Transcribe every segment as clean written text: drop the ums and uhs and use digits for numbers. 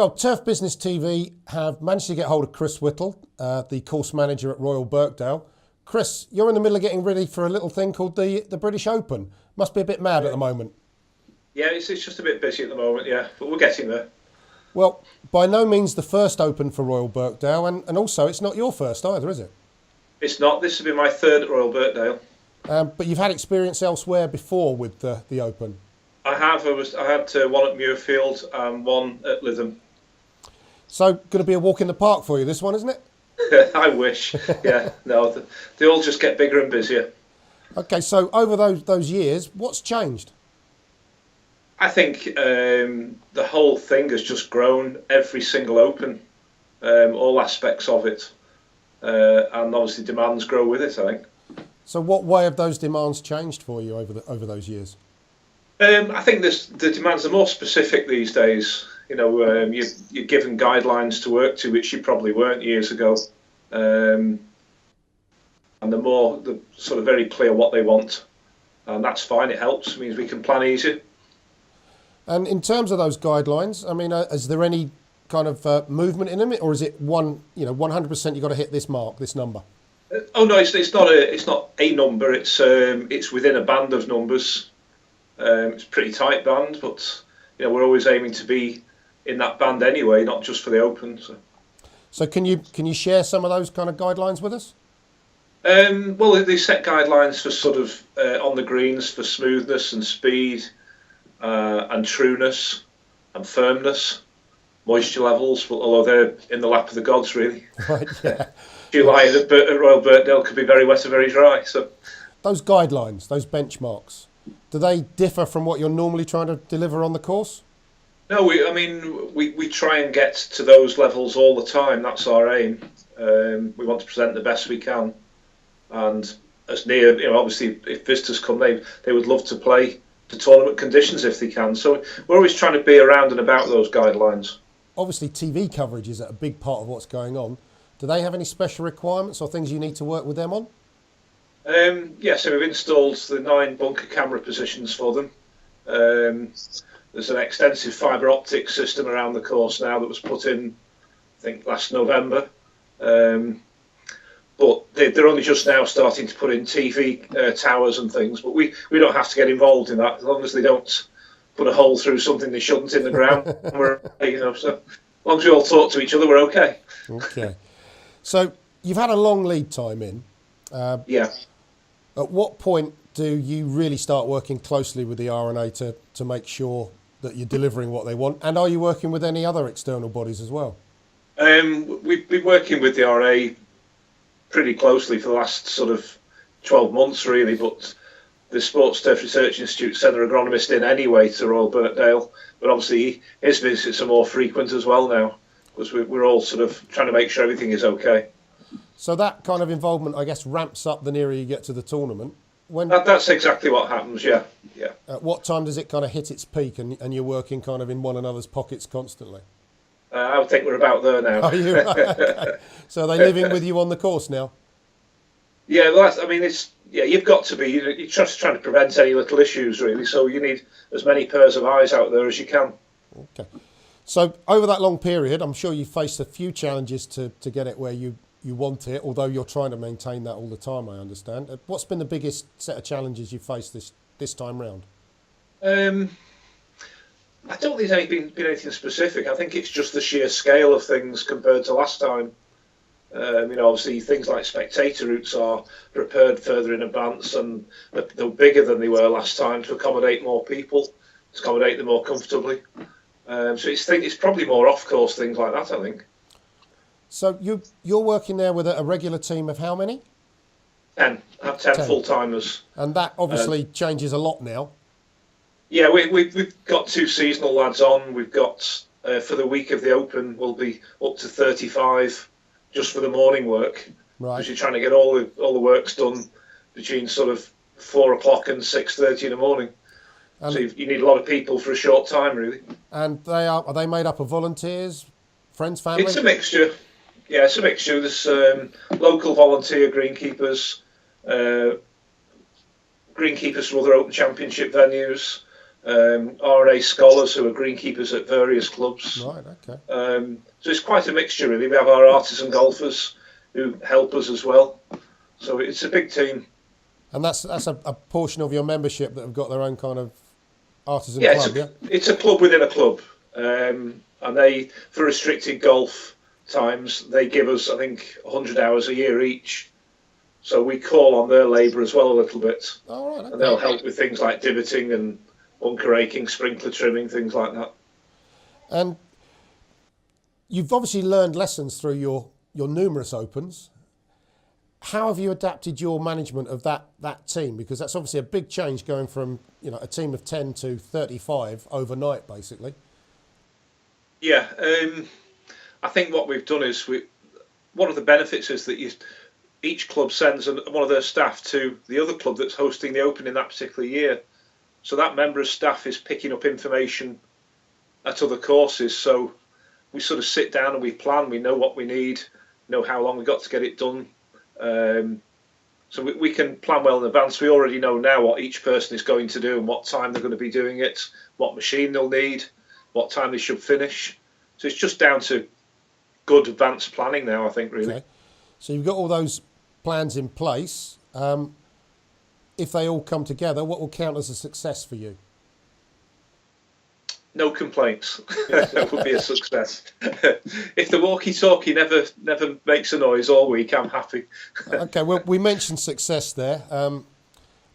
Well, Turf Business TV have managed to get hold of Chris Whittle, the course manager at Royal Birkdale. Chris, you're in the middle of getting ready for a little thing called the British Open. Must be a bit mad at the moment. Yeah, it's just a bit busy at the moment, yeah, but we're getting there. Well, by no means the first Open for Royal Birkdale, and also it's not your first either, is it? It's not. This will be my third at Royal Birkdale. But you've had experience elsewhere before with the Open. I have. I had one at Muirfield and one at Lytham. So, going to be a walk in the park for you, this one, isn't it? I wish. Yeah, no, they all just get bigger and busier. Okay, so over those years, what's changed? I think the whole thing has just grown. Every single Open, all aspects of it, and obviously demands grow with it, I think. So, what way have those demands changed for you over those years? I think the demands are more specific these days. You know, you're given guidelines to work to, which you probably weren't years ago. And they're sort of very clear what they want. And that's fine, it helps. It means we can plan easier. And in terms of those guidelines, I mean, is there any kind of movement in them, or is it 100% you've got to hit this mark, this number? Oh no, it's not a number. It's within a band of numbers. It's a pretty tight band, but we're always aiming to be in that band anyway, not just for the Open. So can you share some of those kind of guidelines with us? Well, they set guidelines for sort of on the greens for smoothness and speed and trueness and firmness, moisture levels. Although they're in the lap of the gods, really. Right. Yeah. July at Royal Birkdale could be very wet or very dry. So those guidelines, those benchmarks, do they differ from what you're normally trying to deliver on the course? No, we try and get to those levels all the time. That's our aim. We want to present the best we can, and as near, obviously, if visitors come, they would love to play to tournament conditions if they can. So we're always trying to be around and about those guidelines. Obviously, TV coverage is a big part of what's going on. Do they have any special requirements or things you need to work with them on? So we've installed the 9 bunker camera positions for them. There's an extensive fibre optic system around the course now that was put in, I think, last November. But they're only just now starting to put in TV towers and things. But we don't have to get involved in that as long as they don't put a hole through something they shouldn't in the ground. So as long as we all talk to each other, we're okay. Okay. So you've had a long lead time in. Yeah. At what point do you really start working closely with the RNA to make sure that you're delivering what they want? And are you working with any other external bodies as well? We've been working with the RNA pretty closely for the last sort of 12 months, really. But the Sports Turf Research Institute sent their agronomist in anyway to Royal Birkdale. But obviously his visits are more frequent as well now, because we're all sort of trying to make sure everything is okay. So that kind of involvement, I guess, ramps up the nearer you get to the tournament. That's exactly what happens, yeah. At what time does it kind of hit its peak and you're working kind of in one another's pockets constantly? I would think we're about there now. Are you? Okay. So are they living with you on the course now? Yeah, well, you've got to be. You're just trying to prevent any little issues, really. So you need as many pairs of eyes out there as you can. Okay. So over that long period, I'm sure you faced a few challenges to get it where you want it, although you're trying to maintain that all the time, I understand. What's been the biggest set of challenges you've faced this time round? I don't think there's been anything specific. I think it's just the sheer scale of things compared to last time. Obviously things like spectator routes are prepared further in advance and they're bigger than they were last time to accommodate more people, to accommodate them more comfortably. So it's probably more off-course things like that, I think. So you're working there with a regular team of how many? 10. I have 10 full-timers. And that obviously changes a lot now. Yeah, we've got 2 seasonal lads on. We've got, for the week of the Open, we'll be up to 35 just for the morning work. Right. Because you're trying to get all the works done between sort of 4 o'clock and 6:30 in the morning. So you need a lot of people for a short time, really. And are they made up of volunteers, friends, family? It's a mixture. Yeah, it's a mixture. There's local volunteer greenkeepers, greenkeepers from other Open Championship venues, R&A scholars who are greenkeepers at various clubs. Right, okay. So it's quite a mixture, really. We have our artisan golfers who help us as well. So it's a big team. And that's a portion of your membership that have got their own kind of artisan Yeah, club, yeah? it's a club within a club. And they, for restricted golf times, they give us, I think, 100 hours a year each. So we call on their labour as well a little bit. Oh, right, okay. And they'll help with things like divoting and bunker raking, sprinkler trimming, things like that. And you've obviously learned lessons through your numerous Opens. How have you adapted your management of that team? Because that's obviously a big change going from a team of 10 to 35 overnight, basically. Yeah, I think what we've done is one of the benefits is that each club sends one of their staff to the other club that's hosting the Open in that particular year. So that member of staff is picking up information at other courses. So we sort of sit down and we plan. We know what we need, know how long we've got to get it done. So we can plan well in advance. We already know now what each person is going to do and what time they're going to be doing it, what machine they'll need, what time they should finish. So it's just down to good advanced planning now, I think, really. Okay. So you've got all those plans in place. If they all come together, what will count as a success for you? No complaints. That would be a success. If the walkie-talkie never makes a noise all week, I'm happy. Okay, well, we mentioned success there.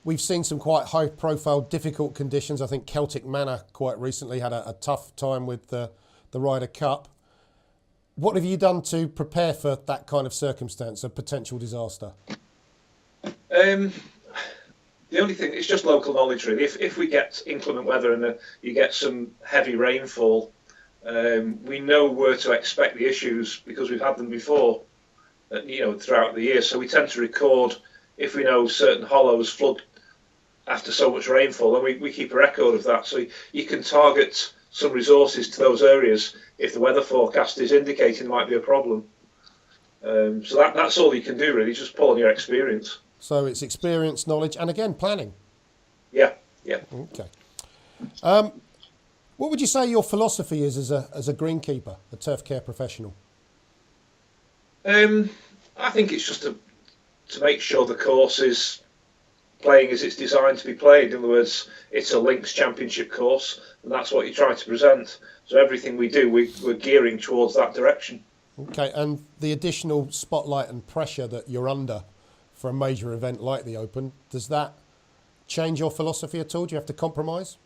We've seen some quite high-profile, difficult conditions. I think Celtic Manor quite recently had a tough time with the Ryder Cup. What have you done to prepare for that kind of circumstance, a potential disaster? The only thing, it's just local knowledge, really. If we get inclement weather and you get some heavy rainfall, we know where to expect the issues because we've had them before, throughout the year. So we tend to record if we know certain hollows flood after so much rainfall, and we keep a record of that. So you can target some resources to those areas if the weather forecast is indicating there might be a problem. So that's all you can do, really, just pull on your experience. So it's experience, knowledge, and again, planning. Yeah. Okay. What would you say your philosophy is as a greenkeeper, a turf care professional? I think it's just to make sure the course is playing as it's designed to be played. In other words, it's a links championship course, and that's what you try to present. So everything we do, we're gearing towards that direction. Okay, and the additional spotlight and pressure that you're under for a major event like the Open, does that change your philosophy at all? Do you have to compromise?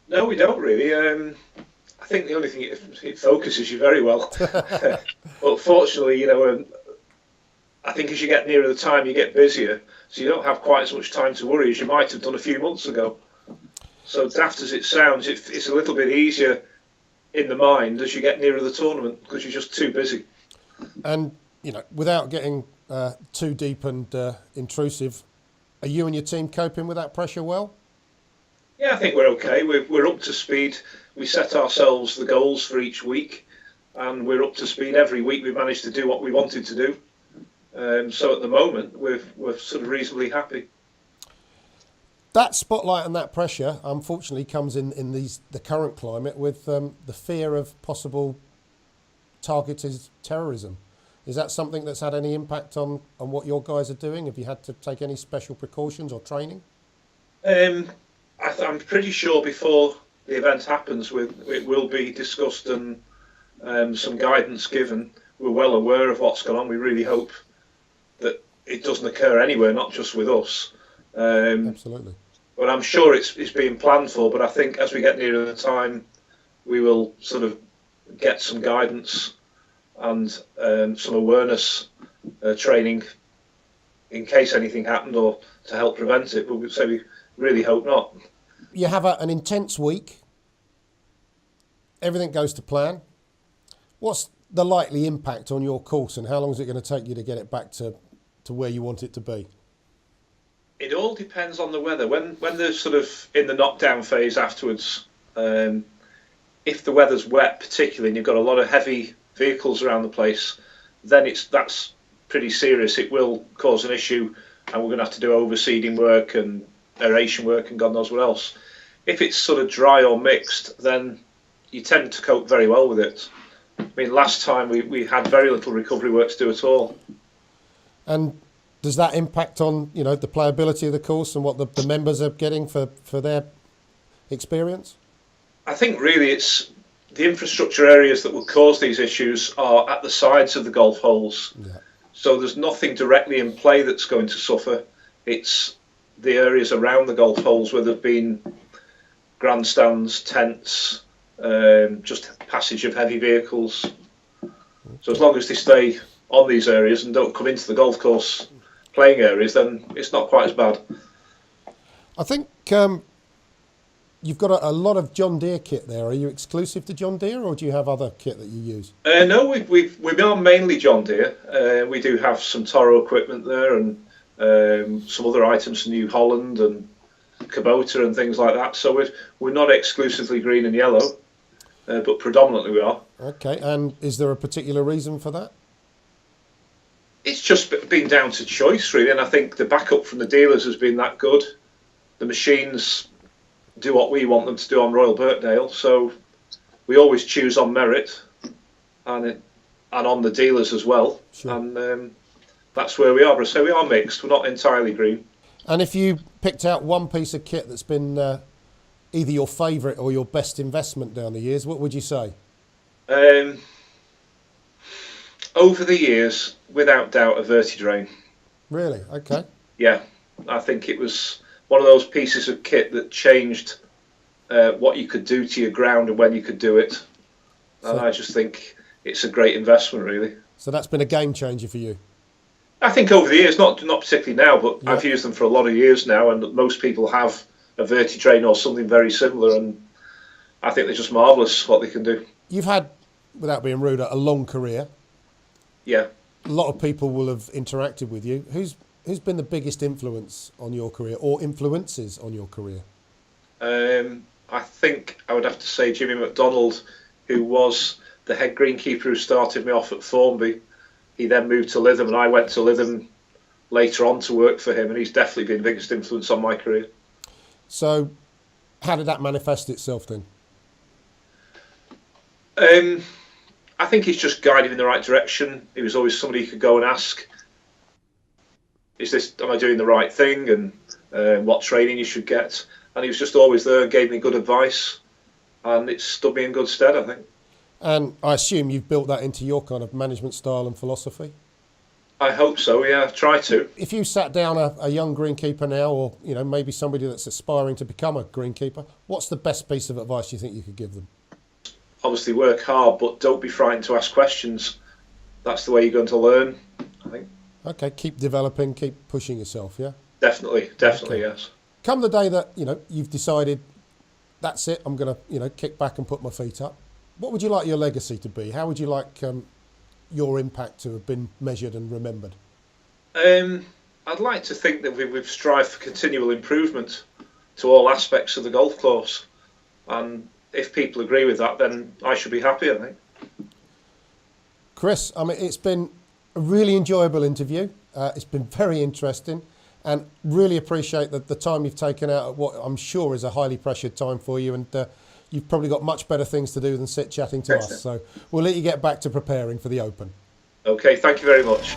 No, we don't really. I think the only thing, it focuses you very well. But fortunately, I think as you get nearer the time, you get busier, so you don't have quite as much time to worry as you might have done a few months ago. So daft as it sounds, it's a little bit easier in the mind as you get nearer the tournament because you're just too busy. And, without getting too deep and intrusive, are you and your team coping with that pressure well? Yeah, I think we're okay. We're up to speed. We set ourselves the goals for each week, and we're up to speed every week. We've managed to do what we wanted to do. So at the moment, we're sort of reasonably happy. That spotlight and that pressure, unfortunately, comes in the current climate with the fear of possible targeted terrorism. Is that something that's had any impact on what your guys are doing? Have you had to take any special precautions or training? I'm pretty sure before the event happens, it will be discussed and some guidance given. We're well aware of what's going on. We really hope that it doesn't occur anywhere, not just with us. Absolutely. But I'm sure it's being planned for. But I think as we get nearer the time, we will sort of get some guidance and some awareness training in case anything happened or to help prevent it. But we say we really hope not. You have an intense week. Everything goes to plan. What's the likely impact on your course, and how long is it going to take you to get it back to where you want it to be? It all depends on the weather. When they're sort of in the knockdown phase afterwards, if the weather's wet particularly and you've got a lot of heavy vehicles around the place, then that's pretty serious. It will cause an issue and we're going to have to do overseeding work and aeration work and God knows what else. if it's sort of dry or mixed, then you tend to cope very well with it. I mean, last time we had very little recovery work to do at all. And does that impact on, you know, the playability of the course and what the members are getting for their experience? I think really it's the infrastructure areas that will cause these issues are at the sides of the golf holes. Yeah. So there's nothing directly in play that's going to suffer. It's the areas around the golf holes where there've been grandstands, tents, just passage of heavy vehicles. So as long as they stay on these areas and don't come into the golf course playing areas, then it's not quite as bad. I think you've got a lot of John Deere kit there. Are you exclusive to John Deere, or do you have other kit that you use? No, we've are mainly John Deere. We do have some Toro equipment there and some other items from New Holland and Kubota and things like that. So we're not exclusively green and yellow, but predominantly we are. Okay, and is there a particular reason for that? It's just been down to choice, really, and I think the backup from the dealers has been that good. The machines do what we want them to do on Royal Birkdale, so we always choose on merit and on the dealers as well. Sure. And that's where we are. But so we are mixed. We're not entirely green. And if you picked out one piece of kit that's been either your favourite or your best investment down the years, what would you say? Over the years, without doubt, a Vertidrain. Really? Okay. Yeah, I think it was one of those pieces of kit that changed what you could do to your ground and when you could do it. And I just think it's a great investment, really. So that's been a game changer for you? I think over the years, not particularly now, but yeah. I've used them for a lot of years now, and most people have a Vertidrain or something very similar, and I think they're just marvellous what they can do. You've had, without being rude, a long career. Yeah. A lot of people will have interacted with you. Who's been the biggest influence on your career, or influences on your career? I think I would have to say Jimmy McDonald, who was the head greenkeeper who started me off at Thornby. He then moved to Lytham, and I went to Lytham later on to work for him, and he's definitely been the biggest influence on my career. So how did that manifest itself then? I think he's just guided in the right direction. He was always somebody you could go and ask, am I doing the right thing, and what training you should get. And he was just always there and gave me good advice, and it stood me in good stead, I think. And I assume you've built that into your kind of management style and philosophy? I hope so, yeah, try to. If you sat down a young greenkeeper now, or maybe somebody that's aspiring to become a greenkeeper, what's the best piece of advice you think you could give them? Obviously work hard, but don't be frightened to ask questions. That's the way you're going to learn, I think. Okay, keep developing, keep pushing yourself, yeah? Definitely, okay. Yes. Come the day that, you've decided, that's it, I'm going to, kick back and put my feet up. What would you like your legacy to be? How would you like your impact to have been measured and remembered? I'd like to think that we've strived for continual improvement to all aspects of the golf course. And if people agree with that, then I should be happy, I think. Chris, it's been a really enjoyable interview. It's been very interesting, and really appreciate the time you've taken out at what I'm sure is a highly pressured time for you, and you've probably got much better things to do than sit chatting to us. So we'll let you get back to preparing for the Open. Okay, thank you very much.